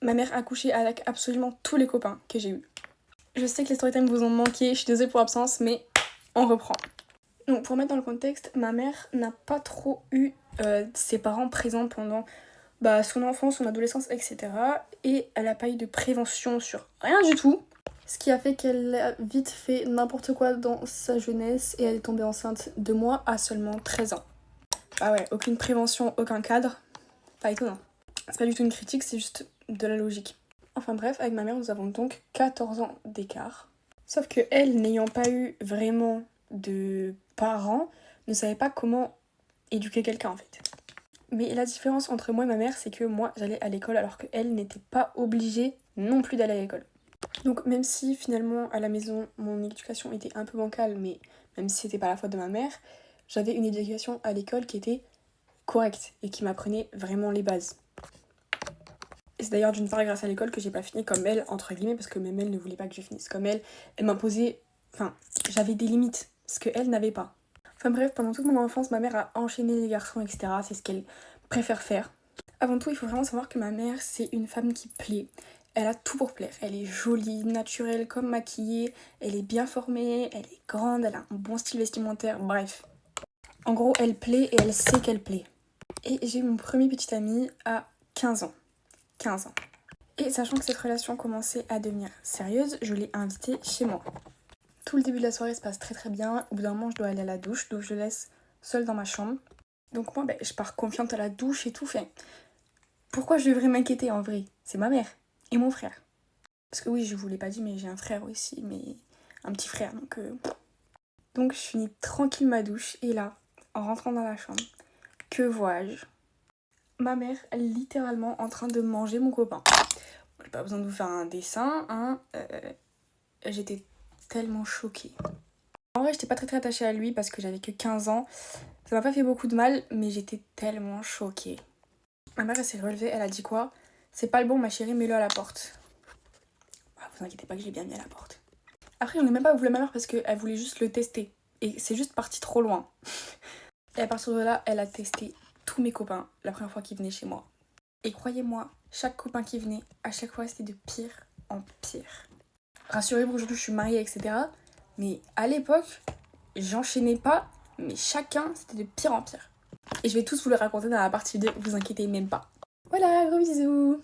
ma mère a couché avec absolument tous les copains que j'ai eus. Je sais que les storytime vous ont manqué, je suis désolée pour l'absence, mais on reprend. Donc pour mettre dans le contexte, ma mère n'a pas trop eu ses parents présents pendant son enfance, son adolescence, etc. Et elle n'a pas eu de prévention sur rien du tout. Ce qui a fait qu'elle a vite fait n'importe quoi dans sa jeunesse et elle est tombée enceinte de moi à seulement 13 ans. Ah ouais, aucune prévention, aucun cadre. Pas étonnant. C'est pas du tout une critique, c'est juste de la logique. Enfin bref, avec ma mère, nous avons donc 14 ans d'écart. Sauf que elle, n'ayant pas eu vraiment de parents, ne savait pas comment éduquer quelqu'un en fait. Mais la différence entre moi et ma mère, c'est que moi, j'allais à l'école alors qu'elle n'était pas obligée non plus d'aller à l'école. Donc même si finalement à la maison, mon éducation était un peu bancale, mais même si c'était pas la faute de ma mère, j'avais une éducation à l'école qui était correcte et qui m'apprenait vraiment les bases. Et c'est d'ailleurs d'une part grâce à l'école que j'ai pas fini comme elle, entre guillemets, parce que même elle ne voulait pas que je finisse comme elle. Elle m'imposait... Enfin, j'avais des limites, ce qu'elle n'avait pas. Enfin bref, pendant toute mon enfance, ma mère a enchaîné les garçons, etc. C'est ce qu'elle préfère faire. Avant tout, il faut vraiment savoir que ma mère, c'est une femme qui plaît. Elle a tout pour plaire. Elle est jolie, naturelle, comme maquillée. Elle est bien formée, elle est grande, elle a un bon style vestimentaire, bref. En gros, elle plaît et elle sait qu'elle plaît. Et j'ai eu mon premier petit ami à 15 ans. 15 ans. Et sachant que cette relation commençait à devenir sérieuse, je l'ai invité chez moi. Tout le début de la soirée se passe très très bien. Au bout d'un moment, je dois aller à la douche, donc je le laisse seule dans ma chambre. Donc moi, je pars confiante à la douche et tout fait. Pourquoi je devrais m'inquiéter en vrai? C'est ma mère et mon frère. Parce que oui, je vous l'ai pas dit, mais j'ai un frère aussi, mais un petit frère, donc je finis tranquille ma douche, et là, en rentrant dans la chambre, que vois-je? Ma mère, littéralement en train de manger mon copain. J'ai pas besoin de vous faire un dessin, hein. J'étais tellement choquée. En vrai, j'étais pas très attachée à lui parce que j'avais que 15 ans. Ça m'a pas fait beaucoup de mal, mais j'étais tellement choquée. Ma mère, elle s'est relevée, elle a dit quoi? C'est pas le bon, ma chérie, mets-le à la porte. Vous inquiétez pas que j'ai bien mis à la porte. Après, j'en ai même pas voulu à ma mère parce qu'elle voulait juste le tester. Et c'est juste parti trop loin. Et à partir de là, elle a testé tous mes copains la première fois qu'ils venaient chez moi. Et croyez-moi, chaque copain qui venait, à chaque fois, c'était de pire en pire. Rassurez-vous, aujourd'hui, je suis mariée, etc. Mais à l'époque, j'enchaînais pas, mais chacun, c'était de pire en pire. Et je vais tous vous le raconter dans la partie 2, vous inquiétez même pas. Voilà, gros bisous!